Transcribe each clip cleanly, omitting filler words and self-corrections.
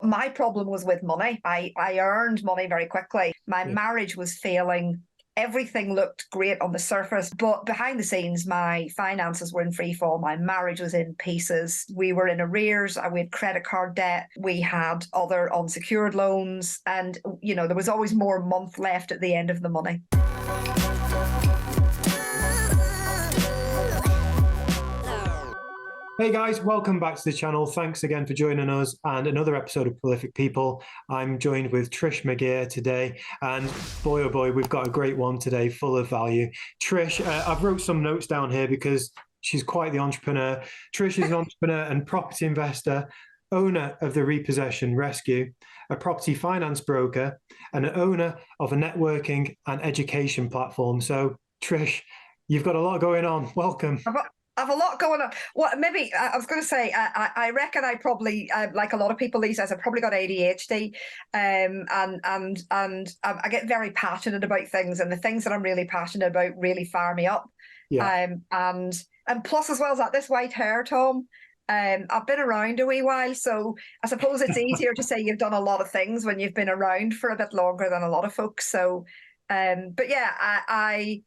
my problem was with money. I earned money very quickly. My marriage was failing. Everything looked great on the surface, but behind the scenes, my finances were in free fall. My marriage was in pieces. We were in arrears. We had credit card debt. We had other unsecured loans. And, there was always more month left at the end of the money. Hey guys, welcome back to the channel. Thanks again for joining us and another episode of Prolific People. I'm joined with Trish McGirr today, and boy oh boy, we've got a great one today, full of value. Trish, I've wrote some notes down here because she's quite the entrepreneur. Trish is an entrepreneur and property investor, owner of the Repossession Rescue, a property finance broker, and an owner of a networking and education platform. So Trish, you've got a lot going on. Welcome. I have a lot going on. Well, maybe I was going to say, I reckon I probably, like a lot of people these days, I've probably got ADHD, and I get very passionate about things, and the things that I'm really passionate about really fire me up. Yeah. And plus, as well as that, this white hair, Tom. I've been around a wee while, so I suppose it's easier to say you've done a lot of things when you've been around for a bit longer than a lot of folks. So, but yeah, I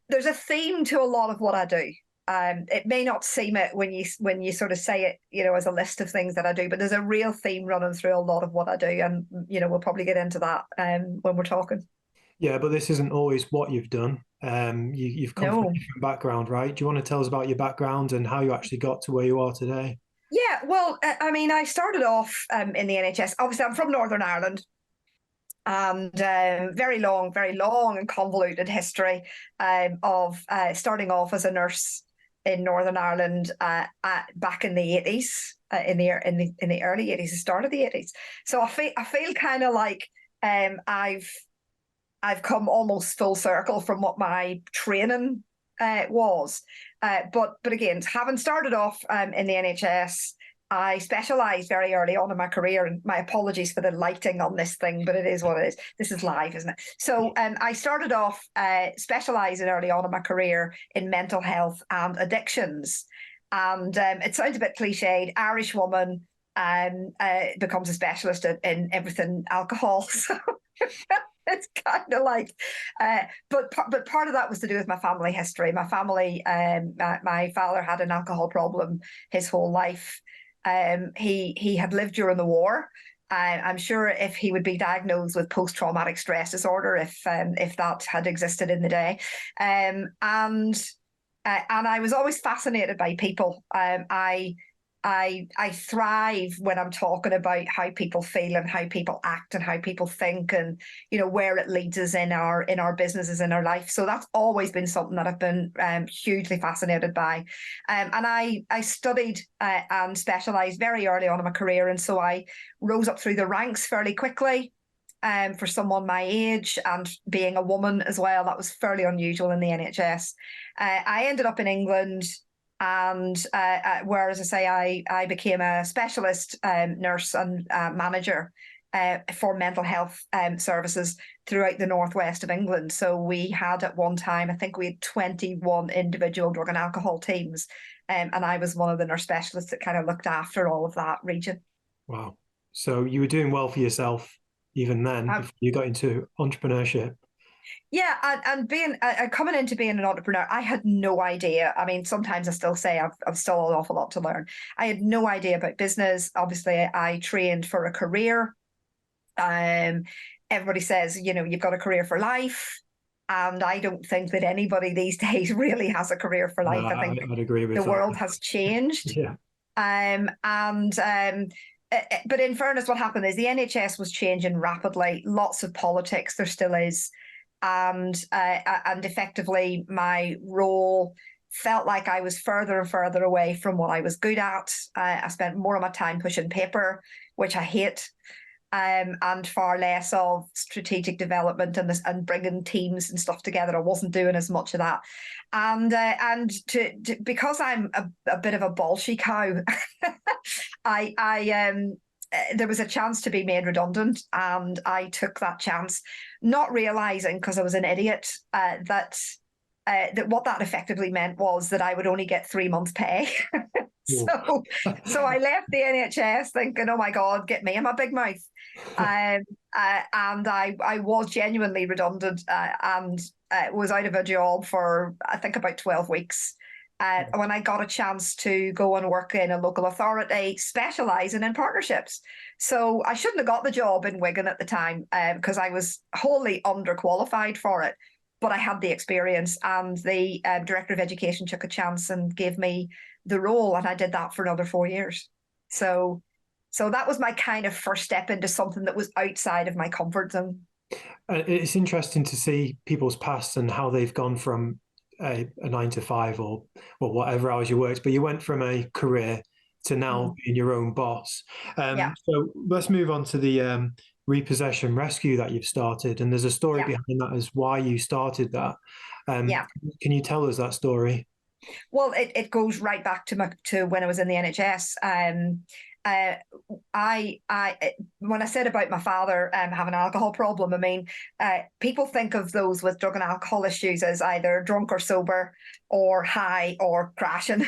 there's a theme to a lot of what I do. It may not seem it when you sort of say it, as a list of things that I do, but there's a real theme running through a lot of what I do, and we'll probably get into that when we're talking. Yeah, but this isn't always what you've done. You've come from a different background, right? Do you want to tell us about your background and how you actually got to where you are today? Yeah, well, I started off in the NHS. Obviously, I'm from Northern Ireland. And very long and convoluted history of starting off as a nurse in Northern Ireland back in the 80s, in the early 80s, the start of the 80s. So I feel kind of like I've come almost full circle from what my training was. But again, having started off in the NHS, I specialised very early on in my career, and my apologies for the lighting on this thing, but it is what it is. This is live, isn't it? So I started off specialising early on in my career in mental health and addictions. And it sounds a bit cliched, Irish woman becomes a specialist in everything alcohol. So it's kind of like, but part of that was to do with my family history. My family, my father had an alcohol problem his whole life. He had lived during the war. I'm sure if he would be diagnosed with post-traumatic stress disorder, if that had existed in the day, and I was always fascinated by people. I thrive when I'm talking about how people feel and how people act and how people think, and where it leads us in our businesses, in our life. So that's always been something that I've been hugely fascinated by, and I studied and specialised very early on in my career, and so I rose up through the ranks fairly quickly. For someone my age, and being a woman as well, that was fairly unusual in the NHS. I ended up in England. And where, as I say, I became a specialist nurse and manager for mental health services throughout the northwest of England. So we had at one time, I think we had 21 individual drug and alcohol teams. And I was one of the nurse specialists that kind of looked after all of that region. Wow. So you were doing well for yourself even then, before you got into entrepreneurship. Yeah, and being coming into being an entrepreneur, I had no idea. I mean, sometimes I still say I've still an awful lot to learn. I had no idea about business. Obviously, I trained for a career. Everybody says, you've got a career for life. And I don't think that anybody these days really has a career for life. No, I think I'd agree with the that. world has changed. Yeah. But in fairness, what happened is the NHS was changing rapidly. Lots of politics, there still is. And effectively, my role felt like I was further and further away from what I was good at. I spent more of my time pushing paper, which I hate, and far less of strategic development and bringing teams and stuff together. I wasn't doing as much of that, and because I'm a bit of a bolshy cow, there was a chance to be made redundant, and I took that chance, not realizing, because I was an idiot, that that what that effectively meant was that I would only get 3 months' pay. So I left the NHS thinking, oh my God, get me in my big mouth. And I was genuinely redundant and was out of a job for, I think, about 12 weeks. When I got a chance to go and work in a local authority specialising in partnerships. So I shouldn't have got the job in Wigan at the time because I was wholly underqualified for it. But I had the experience, and the director of education took a chance and gave me the role, and I did that for another 4 years. So that was my kind of first step into something that was outside of my comfort zone. It's interesting to see people's past and how they've gone from a 9 to 5 or whatever hours you worked, but you went from a career to now being your own boss. So let's move on to the Repossession rescue that you've started, and there's a story behind that as why you started that. Can you tell us that story? Well, it goes right back to when I was in the NHS. When I said about my father having an alcohol problem, I mean, people think of those with drug and alcohol issues as either drunk or sober or high or crashing.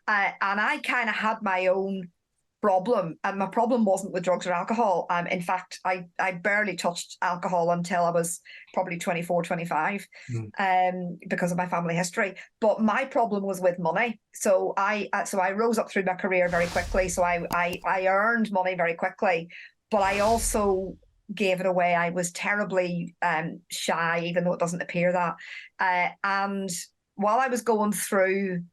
And I kind of had my own problem, and my problem wasn't with drugs or alcohol. In fact, I barely touched alcohol until I was probably 24, 25, because of my family history. But my problem was with money. So I rose up through my career very quickly. So I earned money very quickly, but I also gave it away. I was terribly shy, even though it doesn't appear that. And while I was going through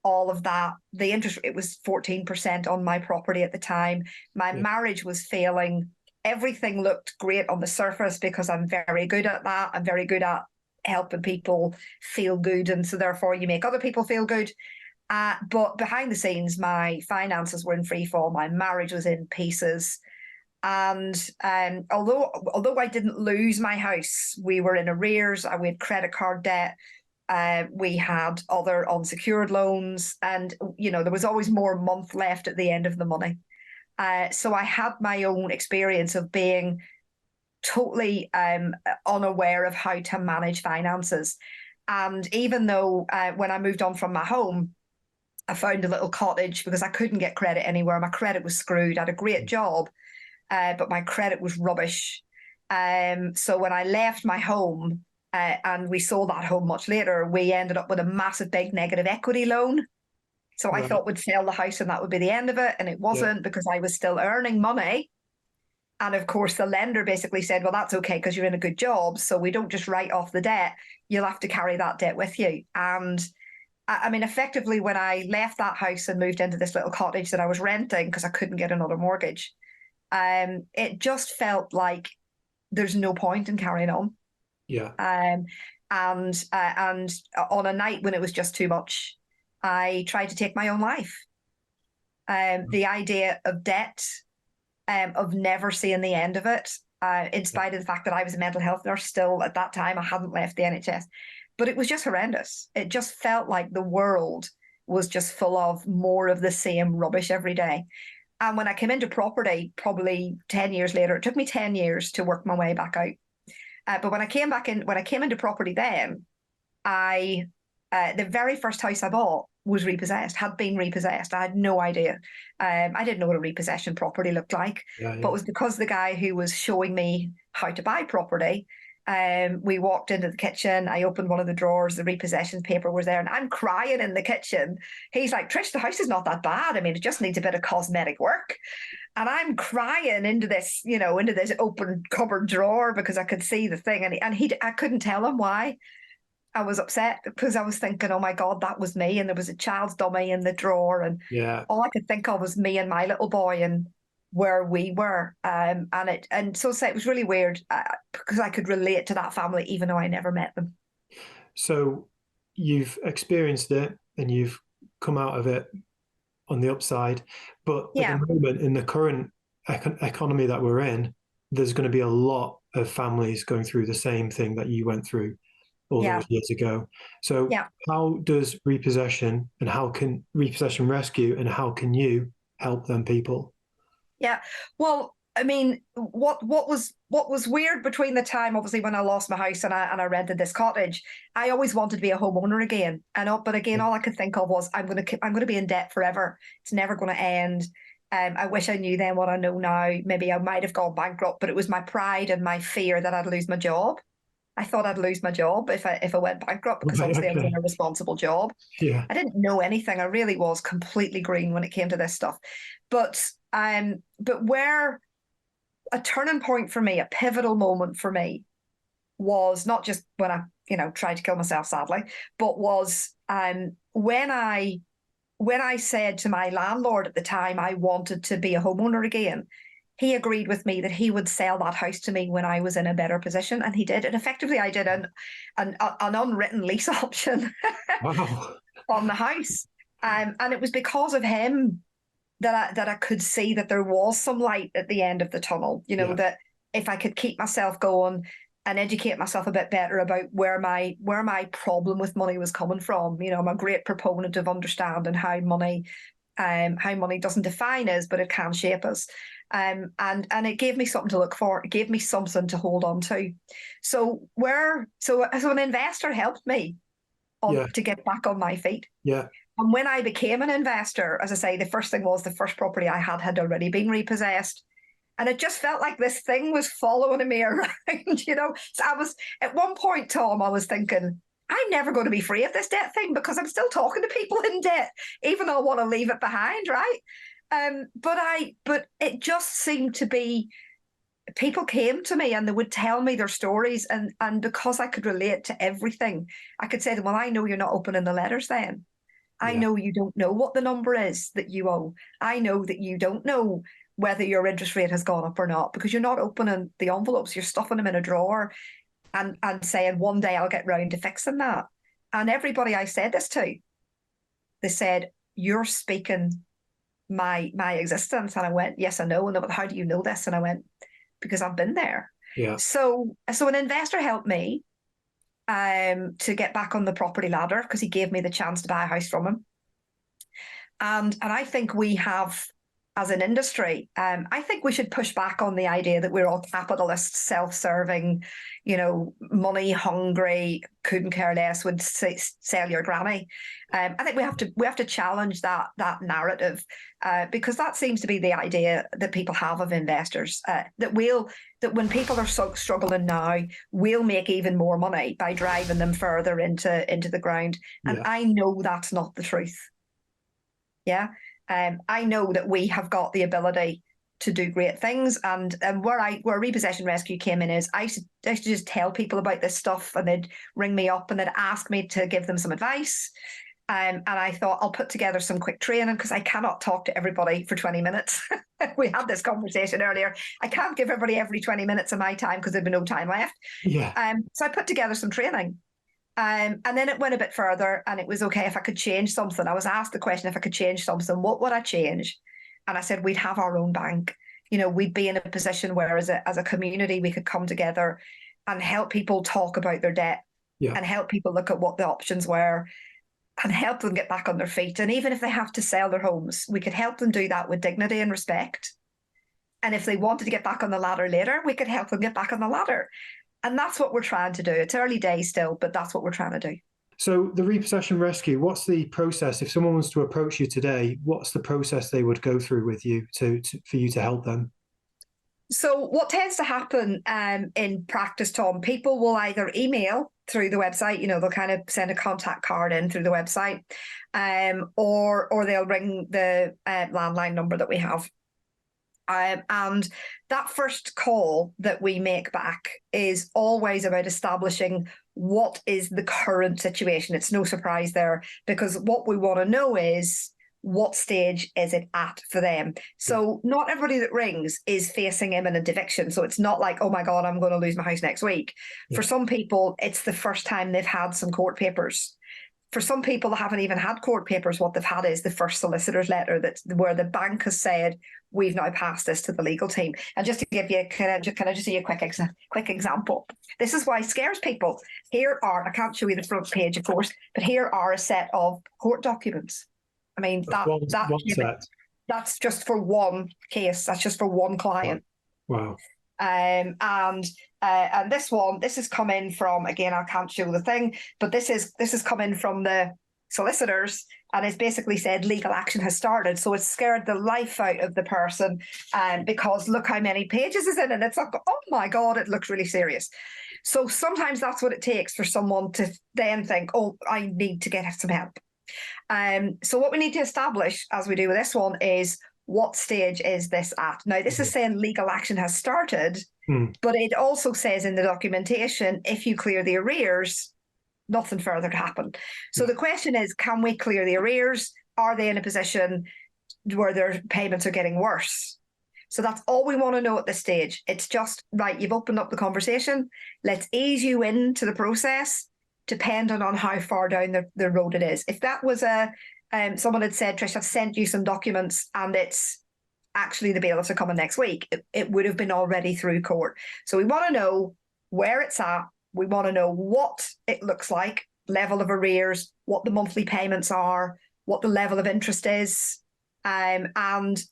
all of that, the interest rate was 14% on my property at the time. My marriage was failing. Everything looked great on the surface because I'm very good at that. I'm very good at helping people feel good, and so therefore you make other people feel good. But behind the scenes, my finances were in free fall. My marriage was in pieces. And although I didn't lose my house, we were in arrears. We had credit card debt. We had other unsecured loans, and there was always more month left at the end of the money. So I had my own experience of being totally unaware of how to manage finances. And even though when I moved on from my home, I found a little cottage because I couldn't get credit anywhere. My credit was screwed. I had a great job, but my credit was rubbish. So when I left my home, and we sold that home much later, we ended up with a massive, big negative equity loan. So I thought we'd sell the house and that would be the end of it. And it wasn't, because I was still earning money. And of course, the lender basically said, well, that's okay because you're in a good job. So we don't just write off the debt. You'll have to carry that debt with you. And I mean, effectively, when I left that house and moved into this little cottage that I was renting because I couldn't get another mortgage, it just felt like there's no point in carrying on. And on a night when it was just too much, I tried to take my own life. The idea of debt, of never seeing the end of it, in spite of the fact that I was a mental health nurse still at that time, I hadn't left the NHS, but it was just horrendous. It just felt like the world was just full of more of the same rubbish every day. And when I came into property, probably 10 years later, it took me 10 years to work my way back out. But when I came into property, then the very first house I bought was repossessed, had been repossessed. I had no idea. I didn't know what a repossession property looked like, but it was because the guy who was showing me how to buy property, we walked into the kitchen. I opened one of the drawers. The repossession paper was there, and I'm crying in the kitchen. He's like, Trish, the house is not that bad. I mean, it just needs a bit of cosmetic work. And I'm crying into this, into this open cupboard drawer because I could see the thing. I couldn't tell him why I was upset, because I was thinking, oh my God, that was me. And there was a child's dummy in the drawer. And all I could think of was me and my little boy and where we were. So it was really weird because I could relate to that family, even though I never met them. So you've experienced it and you've come out of it on the upside, but at the moment, in the current economy that we're in, there's going to be a lot of families going through the same thing that you went through all those years ago. So how does repossession and how can repossession rescue and how can you help them people? Yeah, well, I mean, what was weird between the time, obviously, when I lost my house and I rented this cottage, I always wanted to be a homeowner again. But again, all I could think of was I'm gonna be in debt forever. It's never going to end. I wish I knew then what I know now. Maybe I might have gone bankrupt, but it was my pride and my fear that I'd lose my job. I thought I'd lose my job if I went bankrupt, because Right, obviously I was okay. in a responsible job. Yeah. I didn't know anything. I really was completely green when it came to this stuff. But where a turning point for me, a pivotal moment for me, was not just when I, tried to kill myself, sadly, but was when I said to my landlord at the time I wanted to be a homeowner again. He agreed with me that he would sell that house to me when I was in a better position, and he did. And effectively, I did an unwritten lease option Wow. on the house, and it was because of him that I could see that there was some light at the end of the tunnel. Yeah. That if I could keep myself going and educate myself a bit better about where my problem with money was coming from. I'm a great proponent of understanding how money doesn't define us, but it can shape us. And it gave me something to look for. It gave me something to hold on to. So an investor helped me to get back on my feet. Yeah. And when I became an investor, as I say, the first thing was the first property I had already been repossessed. And it just felt like this thing was following me around, So I was, at one point, Tom, I was thinking, I'm never going to be free of this debt thing, because I'm still talking to people in debt, even though I want to leave it behind, right? But it just seemed to be, people came to me and they would tell me their stories, and because I could relate to everything, I could say to them, well, I know you're not opening the letters then. I know you don't know what the number is that you owe. I know that you don't know whether your interest rate has gone up or not, because you're not opening the envelopes. You're stuffing them in a drawer and saying, one day I'll get round to fixing that. And everybody I said this to, they said, you're speaking my existence. And I went, yes, I know. And they went, how do you know this? And I went, because I've been there. Yeah. So an investor helped me to get back on the property ladder, because he gave me the chance to buy a house from him. And I think we have, as an industry, I think we should push back on the idea that we're all capitalists, self-serving, money hungry, couldn't care less, would sell your granny. I think we have to challenge that narrative, because that seems to be the idea that people have of investors, that when people are struggling now, we'll make even more money by driving them further into the ground. And I know that's not the truth. Yeah. I know that we have got the ability to do great things, and where Repossession Rescue came in is I used to just tell people about this stuff, and they'd ring me up and they'd ask me to give them some advice. And I thought, I'll put together some quick training, because I cannot talk to everybody for 20 minutes. We had this conversation earlier. I can't give everybody every 20 minutes of my time, because there'd be no time left. Yeah. So I put together some training. And then it went a bit further, and it was okay if I could change something. I was asked the question, if I could change something, what would I change? And I said, we'd have our own bank. We'd be in a position where as a community, we could come together and help people talk about their debt, and help people look at what the options were, and help them get back on their feet. And even if they have to sell their homes, we could help them do that with dignity and respect. And if they wanted to get back on the ladder later, we could help them get back on the ladder. And that's what we're trying to do. It's early days still, but that's what we're trying to do. So the Repossession Rescue, what's the process? If someone wants to approach you today, what's the process they would go through with you for you to help them? So what tends to happen in practice, Tom, people will either email through the website, they'll kind of send a contact card in through the website, or they'll ring the landline number that we have. And that first call that we make back is always about establishing what is the current situation. It's no surprise there, because what we want to know is, what stage is it at for them? So not everybody that rings is facing imminent eviction. So it's not like, oh my God, I'm going to lose my house next week. For some people, it's the first time they've had some court papers. For some people that haven't even had court papers, what they've had is the first solicitor's letter where the bank has said, we've now passed this to the legal team. And just to give you, can I just give you a quick example? This is why it scares people. Here are, I can't show you the front page, of course, but here are a set of court documents. I mean, that's just for one case. That's just for one client. Wow. And this has come in from, again, I can't show the thing, but this is coming from the solicitors, and it's basically said legal action has started. So it's scared the life out of the person, because look how many pages is in it. It's like, oh my God, it looks really serious. So sometimes that's what it takes for someone to then think, oh, I need to get some help. So what we need to establish, as we do with this one, is what stage is this at? Now, this is saying legal action has started, but it also says in the documentation, if you clear the arrears, nothing further to happen. So the question is, can we clear the arrears? Are they in a position where their payments are getting worse? So that's all we want to know at this stage. It's just, right, you've opened up the conversation. Let's ease you into the process, depending on how far down the road it is. If that was someone had said, Trish, I've sent you some documents and it's actually the bailiffs are coming next week, it would have been already through court. So we want to know where it's at. We want to know what it looks like, level of arrears, what the monthly payments are, what the level of interest is, and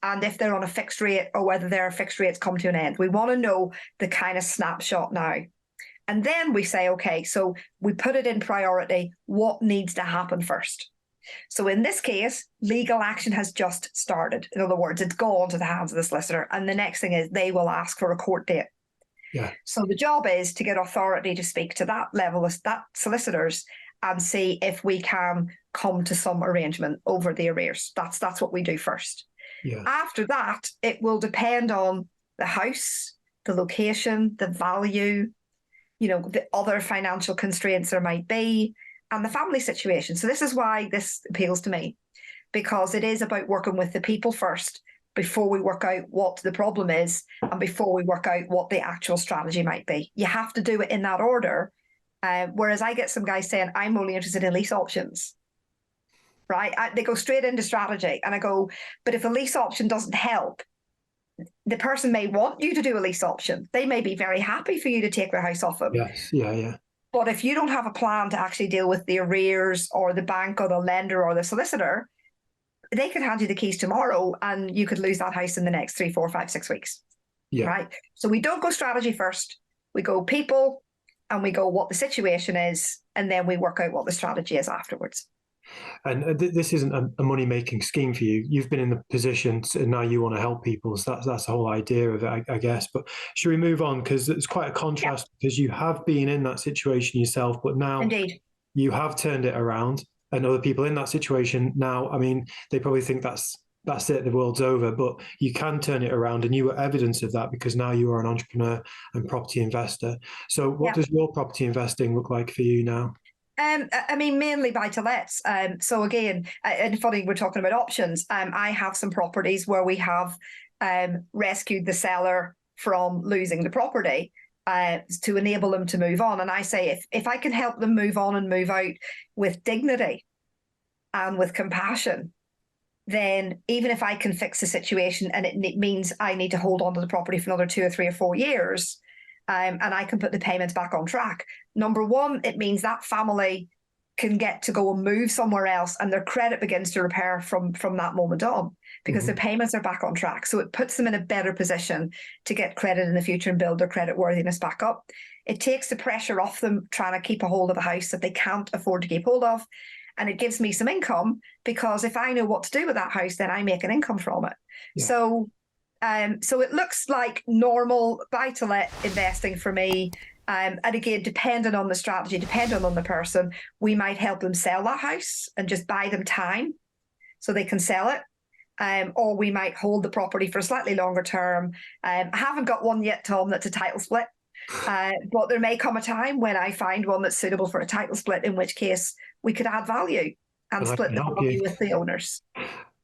if they're on a fixed rate or whether their fixed rates come to an end. We want to know the kind of snapshot now. And then we say, okay, so we put it in priority. What needs to happen first? So in this case, legal action has just started. In other words, it's gone to the hands of the solicitor. And the next thing is they will ask for a court date. Yeah. So the job is to get authority to speak to that level of that solicitors and see if we can come to some arrangement over the arrears. That's what we do first. Yeah. After that, it will depend on the house, the location, the value, the other financial constraints there might be, and the family situation. So this is why this appeals to me, because it is about working with the people first before we work out what the problem is and before we work out what the actual strategy might be. You have to do it in that order. Whereas I get some guys saying, I'm only interested in lease options, right? They go straight into strategy. And I go, but if a lease option doesn't help, the person may want you to do a lease option. They may be very happy for you to take their house off them. Yes, yeah. But if you don't have a plan to actually deal with the arrears or the bank or the lender or the solicitor, they could hand you the keys tomorrow and you could lose that house in the next 3, 4, 5, 6 weeks. Yeah. Right. So we don't go strategy first. We go people and we go what the situation is, and then we work out what the strategy is afterwards. And this isn't a money-making scheme for you. You've been in the position and now you want to help people. So that's the whole idea of it, I guess. But should we move on? Because it's quite a contrast, because you have been in that situation yourself, but now Indeed. You have turned it around, and other people in that situation now, I mean, they probably think that's it, the world's over, but you can turn it around, and you were evidence of that because now you are an entrepreneur and property investor. So what does your property investing look like for you now? I mean, mainly buy-to-lets. So again, and funny, we're talking about options. I have some properties where we have rescued the seller from losing the property to enable them to move on. And I say, if I can help them move on and move out with dignity and with compassion, then even if I can fix the situation and it means I need to hold on to the property for another 2 or 3 or 4 years, and I can put the payments back on track. Number one, it means that family can get to go and move somewhere else, and their credit begins to repair from that moment on, because their payments are back on track. So it puts them in a better position to get credit in the future and build their credit worthiness back up. It takes the pressure off them trying to keep a hold of a house that they can't afford to keep hold of. And it gives me some income, because if I know what to do with that house, then I make an income from it. Yeah. So it looks like normal buy-to-let investing for me. And again, depending on the strategy, depending on the person, we might help them sell that house and just buy them time so they can sell it. Or we might hold the property for a slightly longer term. I haven't got one yet, Tom, that's a title split. But there may come a time when I find one that's suitable for a title split, in which case we could add value and split the value with the owners.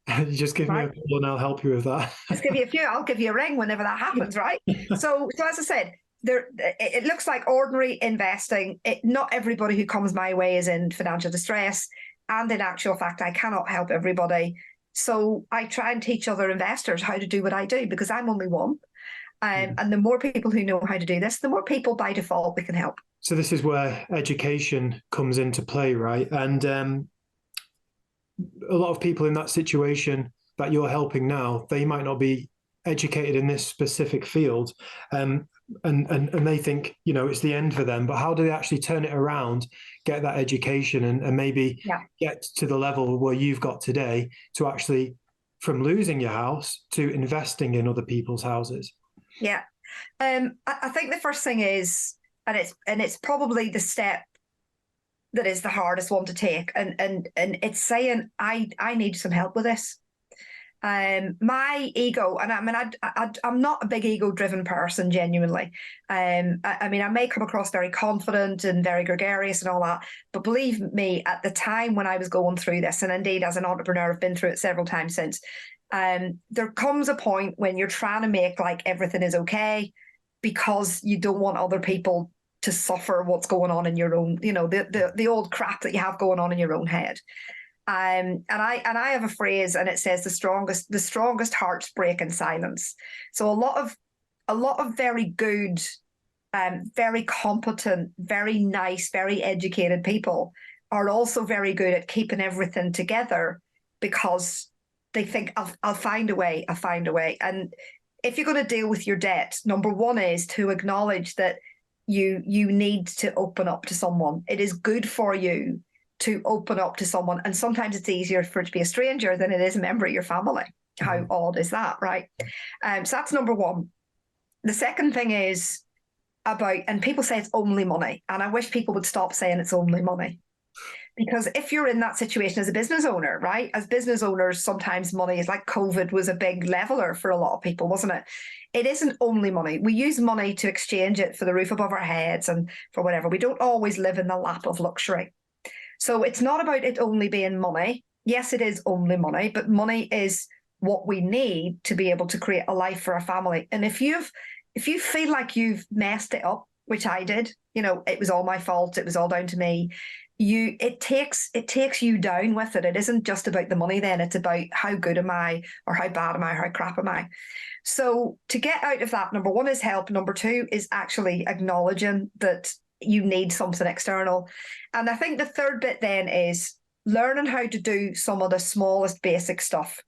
You just give me a call and I'll help you with that. Just give you a few. I'll give you a ring whenever that happens, right? So as I said, it looks like ordinary investing. Not everybody who comes my way is in financial distress, and in actual fact, I cannot help everybody. So I try and teach other investors how to do what I do, because I'm only one. And the more people who know how to do this, the more people by default we can help. So this is where education comes into play, right? And a lot of people in that situation that you're helping now, they might not be educated in this specific field, and they think, you know, it's the end for them. But how do they actually turn it around, get that education, and maybe get to the level where you've got today, to actually, from losing your house to investing in other people's houses? Yeah. I think the first thing is, and it's probably the step that is the hardest one to take, and it's saying, I need some help with this. My ego, and I mean, I'm not a big ego-driven person, genuinely. I mean, I may come across very confident and very gregarious and all that, but believe me, at the time when I was going through this, and indeed as an entrepreneur, I've been through it several times since, there comes a point when you're trying to make like everything is okay, because you don't want other people to suffer what's going on in your own, you know, the old crap that you have going on in your own head. And I have a phrase, and it says the strongest hearts break in silence. So a lot of very good, very competent, very nice, very educated people are also very good at keeping everything together, because they think, I'll find a way, I'll find a way. And if you're going to deal with your debt, number one is to acknowledge that you need to open up to someone. It is good for you to open up to someone. And sometimes it's easier for it to be a stranger than it is a member of your family. How odd is that, right? So that's number one. The second thing is about, and people say it's only money, and I wish people would stop saying it's only money. Because if you're in that situation as a business owner, right? As business owners, sometimes money is like, COVID was a big leveler for a lot of people, wasn't it? It isn't only money. We use money to exchange it for the roof above our heads and for whatever. We don't always live in the lap of luxury. So it's not about it only being money. Yes, it is only money, but money is what we need to be able to create a life for a family. And if you feel like you've messed it up, which I did, you know, it was all my fault, it was all down to me, it takes you down with it. It isn't just about the money then, it's about how good am I, or how bad am I, or how crap am I. So to get out of that, number one is help. Number two is actually acknowledging that you need something external. And I think the third bit then is learning how to do some of the smallest basic stuff,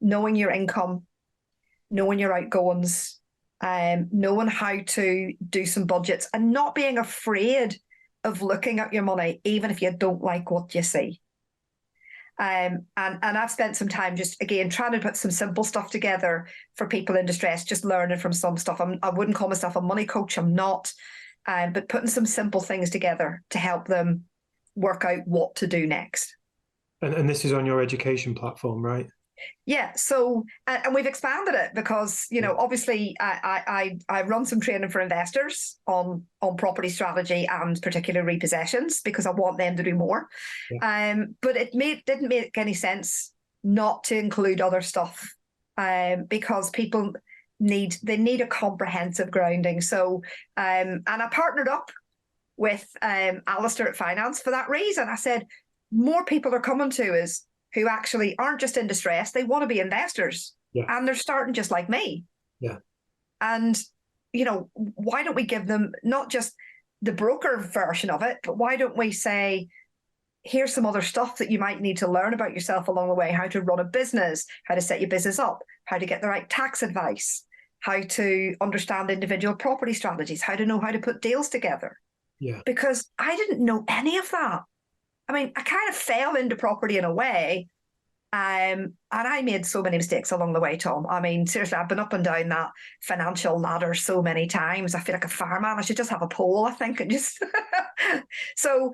knowing your income, knowing your outgoings, knowing how to do some budgets, and not being afraid of looking at your money, even if you don't like what you see. And I've spent some time just, again, trying to put some simple stuff together for people in distress, just learning from some stuff. I wouldn't call myself a money coach, I'm not. But putting some simple things together to help them work out what to do next. And this is on your education platform, right? Yeah. So, and we've expanded it because, you know, obviously I run some training for investors on property strategy and particularly repossessions, because I want them to do more. Yeah. But it didn't make any sense not to include other stuff, because people need a comprehensive grounding. So, and I partnered up with Alistair at Finance for that reason. I said, more people are coming to us who actually aren't just in distress, they want to be investors. Yeah. And they're starting just like me. Yeah. And, you know, why don't we give them not just the broker version of it, but why don't we say, here's some other stuff that you might need to learn about yourself along the way, how to run a business, how to set your business up, how to get the right tax advice, how to understand individual property strategies, how to know how to put deals together. Yeah. Because I didn't know any of that. I mean, I kind of fell into property in a way, and I made so many mistakes along the way, Tom. I mean, seriously, I've been up and down that financial ladder so many times. I feel like a fireman. I should just have a pole, I think, and just so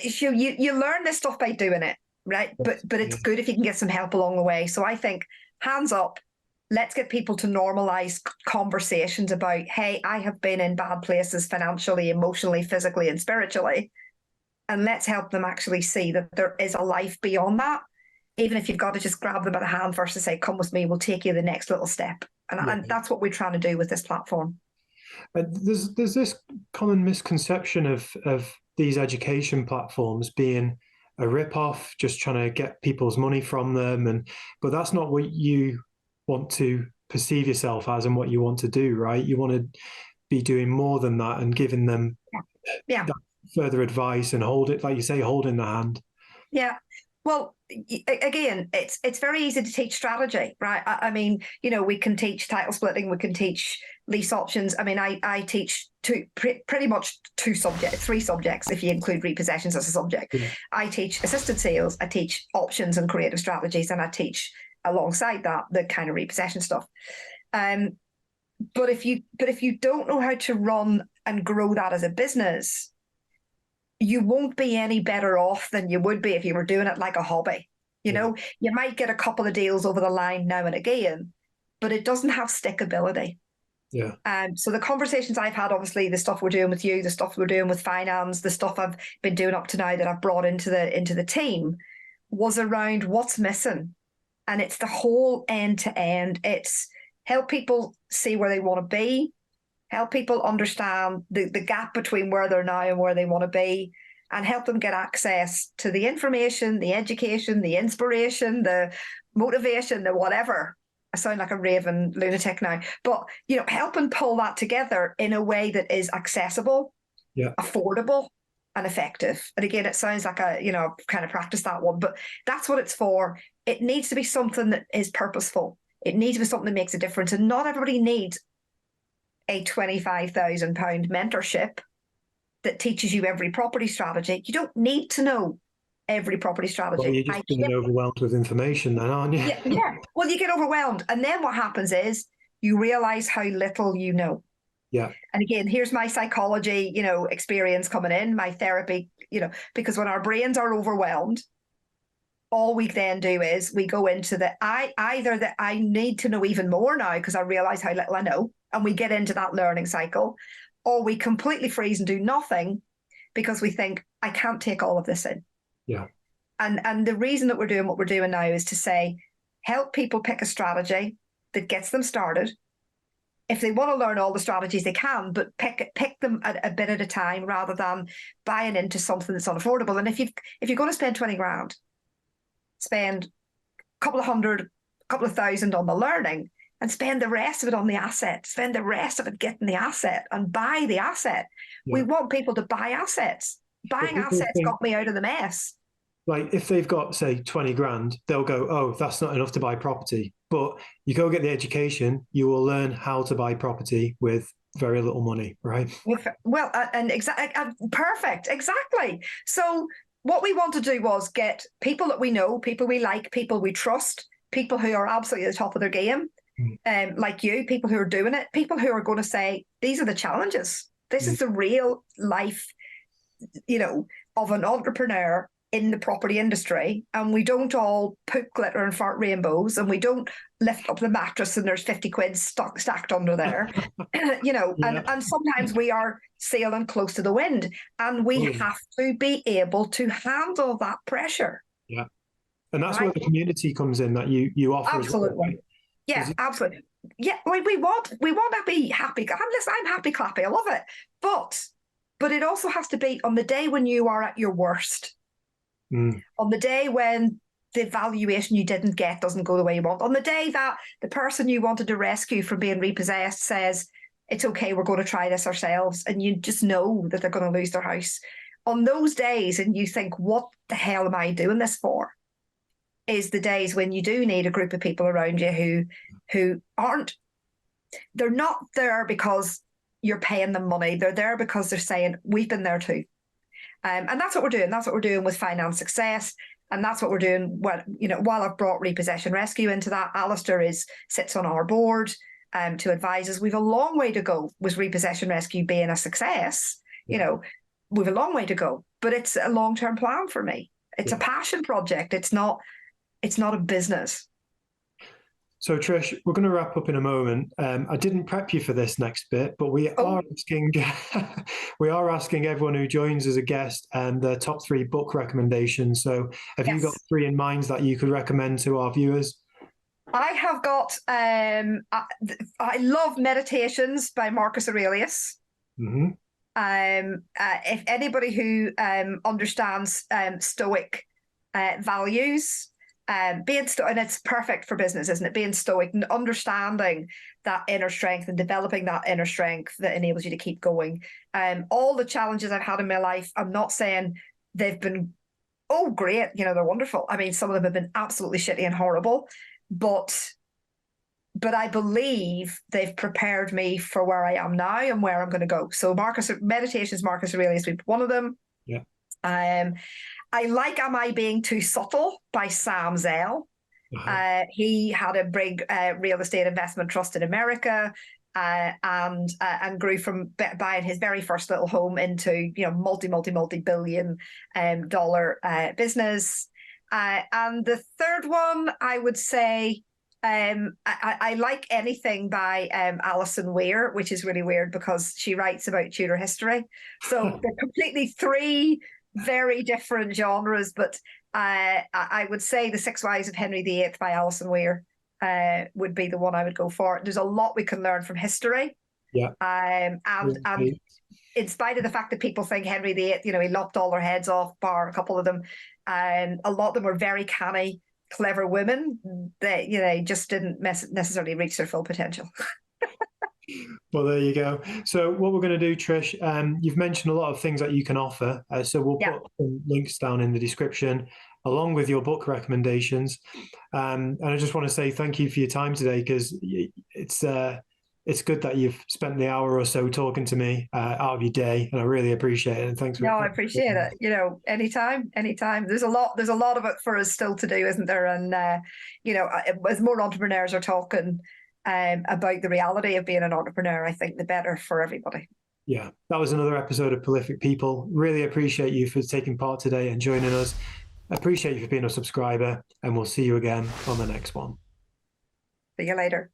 you learn this stuff by doing it, right? But it's good if you can get some help along the way. So I think hands up. Let's get people to normalize conversations about, hey, I have been in bad places financially, emotionally, physically, and spiritually. And let's help them actually see that there is a life beyond that, even if you've got to just grab them by the hand first and say, come with me, we'll take you the next little step. And that's what we're trying to do with this platform. There's this common misconception of these education platforms being a rip-off, just trying to get people's money from them. But that's not what you want to perceive yourself as and what you want to do, right? You want to be doing more than that and giving them that further advice and hold it, like you say, hold in the hand. Yeah. Well, again, it's very easy to teach strategy, right? I mean, we can teach title splitting, we can teach lease options. I mean, I teach pretty much three subjects, if you include repossessions as a subject. Yeah. I teach assisted sales, I teach options and creative strategies, and I teach alongside that the kind of repossession stuff. But if you don't know how to run and grow that as a business, you won't be any better off than you would be if you were doing it like a hobby. You might get a couple of deals over the line now and again, but it doesn't have stickability. Yeah. So the conversations I've had, obviously, the stuff we're doing with you, the stuff we're doing with finance, the stuff I've been doing up to now that I've brought into the team, was around what's missing, and it's the whole end to end. It's help people see where they want to be, help people understand the gap between where they're now and where they want to be, and help them get access to the information, the education, the inspiration, the motivation, the whatever. I sound like a raving lunatic now, but help and pull that together in a way that is accessible, affordable, and effective. And again, it sounds like I've kind of practiced that one, but that's what it's for. It needs to be something that is purposeful. It needs to be something that makes a difference, and not everybody needs a £25,000 mentorship that teaches you every property strategy. You don't need to know every property strategy. Well, you're just being overwhelmed with information then, aren't you? Yeah. Well, you get overwhelmed. And then what happens is you realize how little you know. Yeah. And again, here's my psychology, experience coming in, my therapy, because when our brains are overwhelmed, all we then do is we go into either that I need to know even more now because I realize how little I know, and we get into that learning cycle, or we completely freeze and do nothing because we think, I can't take all of this in. Yeah. And the reason that we're doing what we're doing now is to say, help people pick a strategy that gets them started. If they want to learn all the strategies, they can, but pick them a bit at a time rather than buying into something that's unaffordable. And if you're going to spend 20 grand, spend a couple of thousand on the learning, and spend the rest of it on the asset, spend the rest of it getting the asset and buy the asset. Yeah. We want people to buy assets. Buying assets got me out of the mess. Like if they've got, say, 20 grand, they'll go, oh, that's not enough to buy property. But you go get the education, you will learn how to buy property with very little money, right? Well, perfect, exactly. So what we want to do was get people that we know, people we like, people we trust, people who are absolutely at the top of their game, like you, people who are doing it, people who are going to say, these are the challenges. This is the real life, of an entrepreneur in the property industry. And we don't all poop glitter and fart rainbows, and we don't lift up the mattress and there's 50 quid stacked under there, and sometimes we are sailing close to the wind, and we have to be able to handle that pressure. Yeah. And that's where the community comes in that you offer. Absolutely. As well, right? Yeah, absolutely. Yeah, we want to be happy. I'm happy clappy. I love it. But it also has to be on the day when you are at your worst. On the day when the valuation you didn't get doesn't go the way you want. On the day that the person you wanted to rescue from being repossessed says, it's okay, we're going to try this ourselves. And you just know that they're going to lose their house. On those days, and you think, what the hell am I doing this for? Is the days when you do need a group of people around you who aren't, they're not there because you're paying them money. They're there because they're saying, we've been there too. And that's what we're doing. That's what we're doing with Finance Success. And that's what we're doing. While I've brought Repossession Rescue into that, Alistair sits on our board to advise us. We've a long way to go with Repossession Rescue being a success. We've a long way to go, but it's a long-term plan for me. It's a passion project. It's not a business. So, Trish, we're going to wrap up in a moment. I didn't prep you for this next bit, but we are asking everyone who joins as a guest their top 3 book recommendations. So, have you got 3 in mind that you could recommend to our viewers? I have got. I love Meditations by Marcus Aurelius. Mm-hmm. If anybody who understands Stoic values. And it's perfect for business, isn't it? Being stoic and understanding that inner strength and developing that inner strength that enables you to keep going. All the challenges I've had in my life, I'm not saying they've been oh, great, you know, they're wonderful. I mean, some of them have been absolutely shitty and horrible, but I believe they've prepared me for where I am now and where I'm going to go. So Meditations, Marcus Aurelius would be one of them. Yeah. I like Am I Being Too Subtle by Sam Zell. He had a big real estate investment trust in America, and grew from buying his very first little home into, you know, multi-billion dollar business. And the third one, I would say, I like anything by Alison Weir, which is really weird because she writes about Tudor history. So they're completely three very different genres, but I would say The Six Wives of Henry VIII by Alison Weir would be the one I would go for. There's a lot we can learn from history. Yeah. And in spite of the fact that people think Henry VIII, you know, he lopped all their heads off, bar a couple of them, and a lot of them were very canny, clever women that, you know, just didn't necessarily reach their full potential. Well, there you go. So what we're going to do, Trish, you've mentioned a lot of things that you can offer. So we'll put some links down in the description along with your book recommendations. And I just want to say thank you for your time today, because it's good that you've spent the hour or so talking to me out of your day, and I really appreciate it. And thanks for. No, I appreciate it. You know, anytime. There's a lot of it for us still to do, isn't there? And you know, as more entrepreneurs are talking about the reality of being an entrepreneur, I think the better for everybody. Yeah, that was another episode of Prolific People. Really appreciate you for taking part today and joining us. Appreciate you for being a subscriber, and we'll see you again on the next one. See you later.